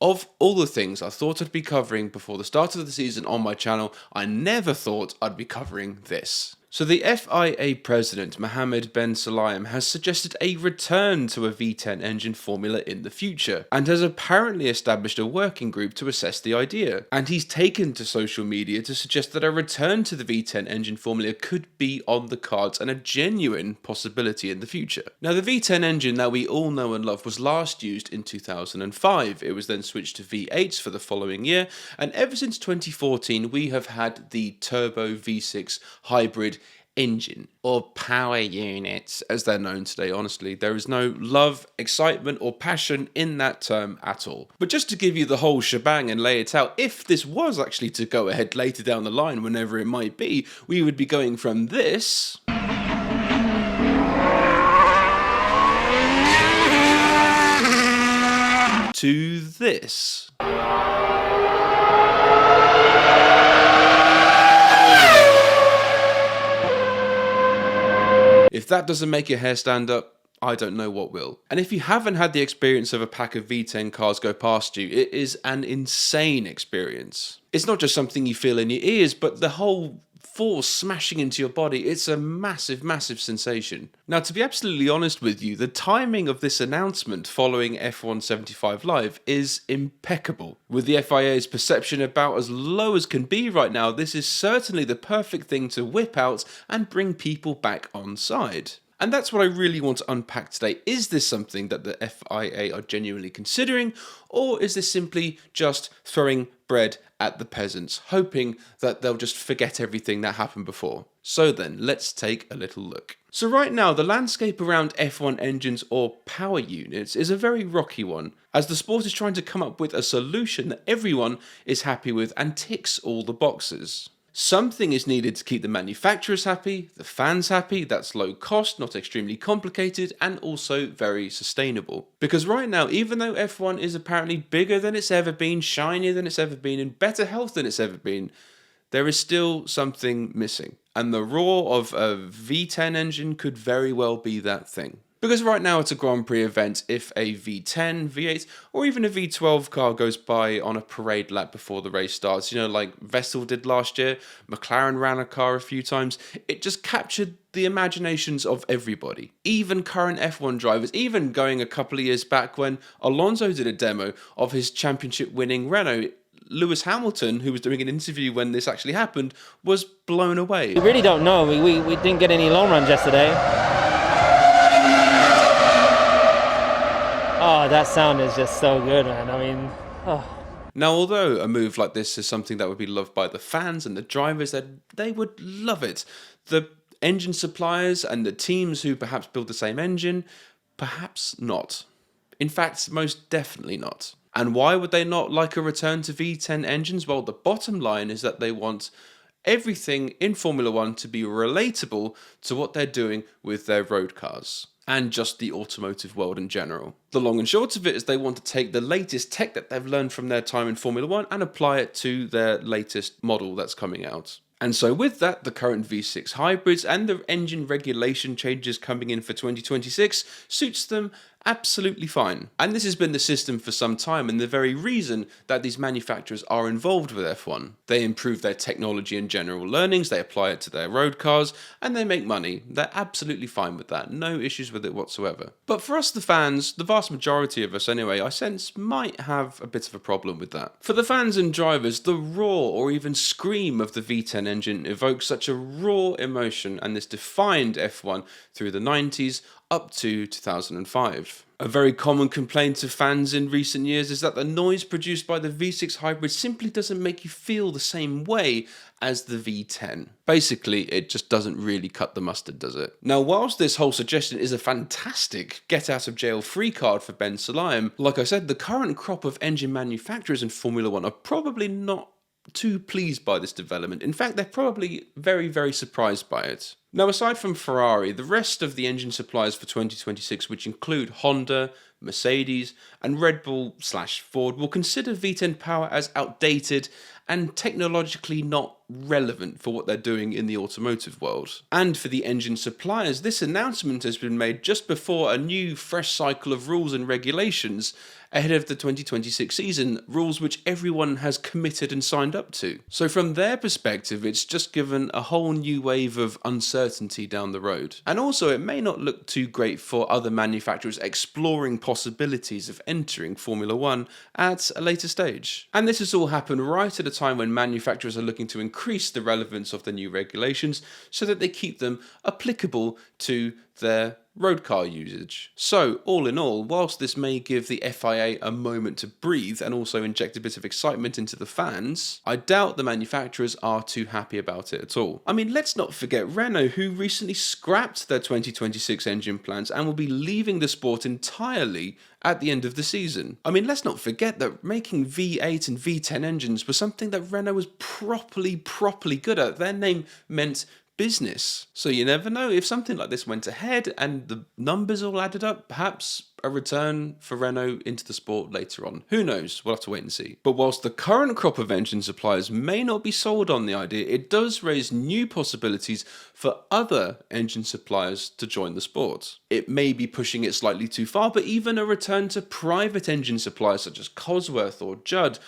Of all the things I thought I'd be covering before the start of the season on my channel, I never thought I'd be covering this. So the FIA president, Mohammed Ben Sulayem, has suggested a return to a V10 engine formula in the future, and has apparently established a working group to assess the idea. And he's taken to social media to suggest that a return to the V10 engine formula could be on the cards and a genuine possibility in the future. Now, the V10 engine that we all know and love was last used in 2005. It was then switched to V8s for the following year, and ever since 2014 we have had the turbo V6 hybrid engine, or power units as they're known today. Honestly, there is no love, excitement or passion in that term at all. But just to give you the whole shebang and lay it out, if this was actually to go ahead later down the line, whenever it might be, we would be going from this to this. If that doesn't make your hair stand up, I don't know what will. And if you haven't had the experience of a pack of V10 cars go past you, it is an insane experience. It's not just something you feel in your ears, but the whole force smashing into your body. It's a massive, massive sensation. Now, to be absolutely honest with you, the timing of this announcement following F1 75 Live is impeccable. With the FIA's perception about as low as can be right now, this is certainly the perfect thing to whip out and bring people back on side. And that's what I really want to unpack today. Is this something that the FIA are genuinely considering, or is this simply just throwing bread at the peasants, hoping that they'll just forget everything that happened before? So then, let's take a little look. So right now, the landscape around F1 engines or power units is a very rocky one, as the sport is trying to come up with a solution that everyone is happy with and ticks all the boxes. Something is needed to keep the manufacturers happy, the fans happy, that's low cost, not extremely complicated, and also very sustainable. Because right now, even though F1 is apparently bigger than it's ever been, shinier than it's ever been, in better health than it's ever been, there is still something missing. And the roar of a V10 engine could very well be that thing. Because right now it's a Grand Prix event, if a V10, V8 or even a V12 car goes by on a parade lap before the race starts, you know, like Vettel did last year, McLaren ran a car a few times, it just captured the imaginations of everybody. Even current F1 drivers, even going a couple of years back when Alonso did a demo of his championship winning Renault, Lewis Hamilton, who was doing an interview when this actually happened, was blown away. We really don't know. We didn't get any long runs yesterday. Oh, that sound is just so good, man. I mean, oh. Now, although a move like this is something that would be loved by the fans and the drivers, they would love it. The engine suppliers and the teams who perhaps build the same engine, perhaps not. In fact, most definitely not. And why would they not like a return to V10 engines? Well, the bottom line is that they want everything in Formula One to be relatable to what they're doing with their road cars, and just the automotive world in general. The long and short of it is they want to take the latest tech that they've learned from their time in Formula One and apply it to their latest model that's coming out. And so with that, the current V6 hybrids and the engine regulation changes coming in for 2026 suits them absolutely fine. And this has been the system for some time, and the very reason that these manufacturers are involved with F1. They improve their technology and general learnings, they apply it to their road cars, and they make money. They're absolutely fine with that, no issues with it whatsoever. But for us the fans, the vast majority of us anyway, I sense might have a bit of a problem with that. For the fans and drivers, the roar or even scream of the V10 engine evokes such a raw emotion, and this defined F1 through the 90s up to 2005. A very common complaint of fans in recent years is that the noise produced by the V6 hybrid simply doesn't make you feel the same way as the V10. Basically, it just doesn't really cut the mustard, does it? Now, whilst this whole suggestion is a fantastic get-out-of-jail-free card for Ben Sulayem, like I said, the current crop of engine manufacturers in Formula One are probably not too pleased by this development. In fact, they're probably very, very surprised by it. Now, aside from Ferrari, the rest of the engine suppliers for 2026, which include Honda, Mercedes, and Red Bull/Ford, will consider V10 power as outdated and technologically not relevant for what they're doing in the automotive world. And for the engine suppliers, this announcement has been made just before a new fresh cycle of rules and regulations ahead of the 2026 season, rules which everyone has committed and signed up to. So from their perspective, it's just given a whole new wave of uncertainty down the road. And also, it may not look too great for other manufacturers exploring possibilities of entering Formula One at a later stage. And this has all happened right at a time when manufacturers are looking to increase the relevance of the new regulations so that they keep them applicable to their road car usage. So, all in all, whilst this may give the FIA a moment to breathe and also inject a bit of excitement into the fans, I doubt the manufacturers are too happy about it at all. I mean, let's not forget Renault, who recently scrapped their 2026 engine plans and will be leaving the sport entirely at the end of the season. I mean, let's not forget that making V8 and V10 engines was something that Renault was properly good at. Their name meant business. So you never know, if something like this went ahead and the numbers all added up, perhaps a return for Renault into the sport later on. Who knows? We'll have to wait and see. But whilst the current crop of engine suppliers may not be sold on the idea, it does raise new possibilities for other engine suppliers to join the sport. It may be pushing it slightly too far, but even a return to private engine suppliers such as Cosworth or Judd,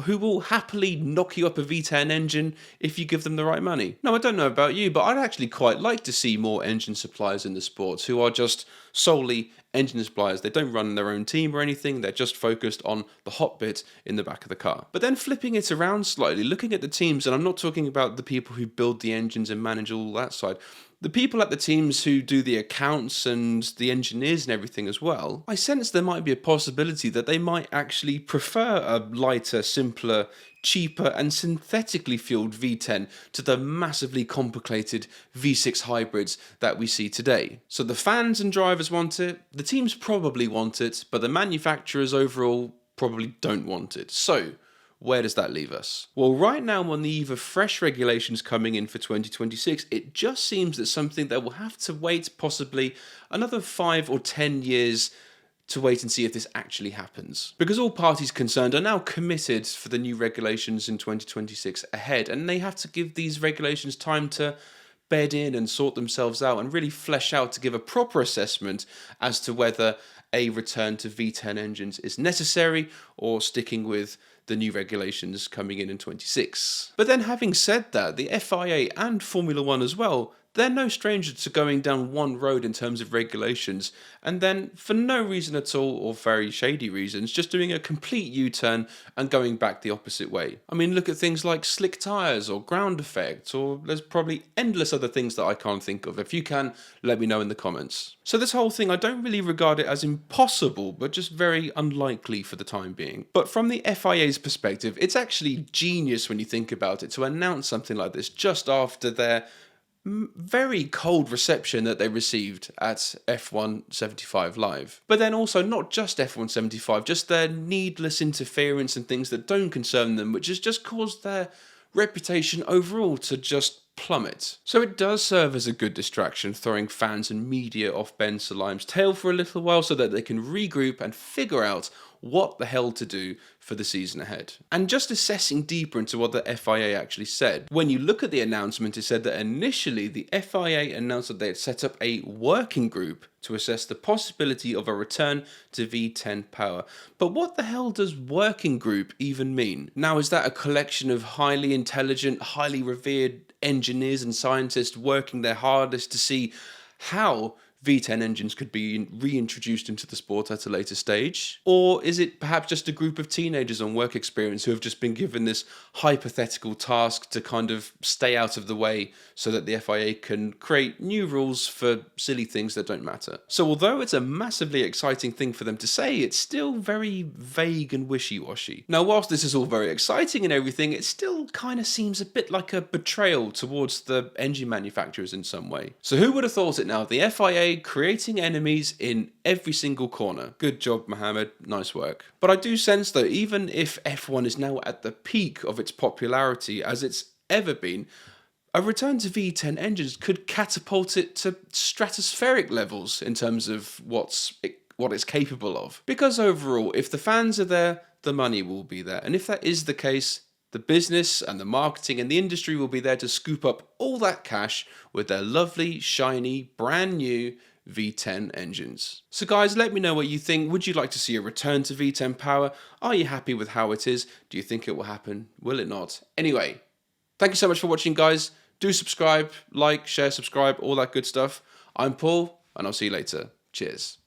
who will happily knock you up a V10 engine if you give them the right money. Now, I don't know about you, but I'd actually quite like to see more engine suppliers in the sport who are just solely engine suppliers. They don't run their own team or anything, they're just focused on the hot bit in the back of the car. But then flipping it around slightly, looking at the teams, and I'm not talking about the people who build the engines and manage all that side, the people at the teams who do the accounts and the engineers and everything as well, I sense there might be a possibility that they might actually prefer a lighter, simpler, cheaper and synthetically fueled V10 to the massively complicated V6 hybrids that we see today. So the fans and drivers want it, the teams probably want it, but the manufacturers overall probably don't want it. So where does that leave us? Well, right now on the eve of fresh regulations coming in for 2026, it just seems that something that will have to wait possibly another 5 or 10 years to wait and see if this actually happens. Because all parties concerned are now committed for the new regulations in 2026 ahead, and they have to give these regulations time to bed in and sort themselves out and really flesh out to give a proper assessment as to whether a return to V10 engines is necessary or sticking with the new regulations coming in 26. But then having said that, the FIA and Formula One as well, they're no stranger to going down one road in terms of regulations, and then for no reason at all, or very shady reasons, just doing a complete U-turn and going back the opposite way. I mean, look at things like slick tyres or ground effect, or there's probably endless other things that I can't think of. If you can, let me know in the comments. So this whole thing, I don't really regard it as impossible, but just very unlikely for the time being. But from the FIA's perspective, it's actually genius when you think about it to announce something like this just after their very cold reception that they received at F1 75 Live. But then also not just F1 75, just their needless interference and things that don't concern them, which has just caused their reputation overall to just plummet. So it does serve as a good distraction, throwing fans and media off Ben Sulayem's tail for a little while so that they can regroup and figure out what the hell to do for the season ahead. And just assessing deeper into what the FIA actually said, when you look at the announcement, it said that initially the FIA announced that they had set up a working group to assess the possibility of a return to V10 power. But what the hell does working group even mean? Now, is that a collection of highly intelligent, highly revered engineers and scientists working their hardest to see how V10 engines could be reintroduced into the sport at a later stage? Or is it perhaps just a group of teenagers on work experience who have just been given this hypothetical task to kind of stay out of the way so that the FIA can create new rules for silly things that don't matter? So although it's a massively exciting thing for them to say, it's still very vague and wishy-washy. Now, whilst this is all very exciting and everything, it still kind of seems a bit like a betrayal towards the engine manufacturers in some way. So who would have thought it now? The FIA creating enemies in every single corner. Good job, Mohammed. Nice work. But I do sense though, even if F1 is now at the peak of its popularity as it's ever been, a return to V10 engines could catapult it to stratospheric levels in terms of what it's capable of. Because overall, if the fans are there, the money will be there. And if that is the case, The business and the marketing and the industry will be there to scoop up all that cash with their lovely, shiny, brand new V10 engines. So guys, let me know what you think. Would you like to see a return to V10 power? Are you happy with how it is? Do you think it will happen? Will it not? Anyway, thank you so much for watching, guys. Do subscribe, like, share, subscribe, all that good stuff. I'm Paul, and I'll see you later. Cheers.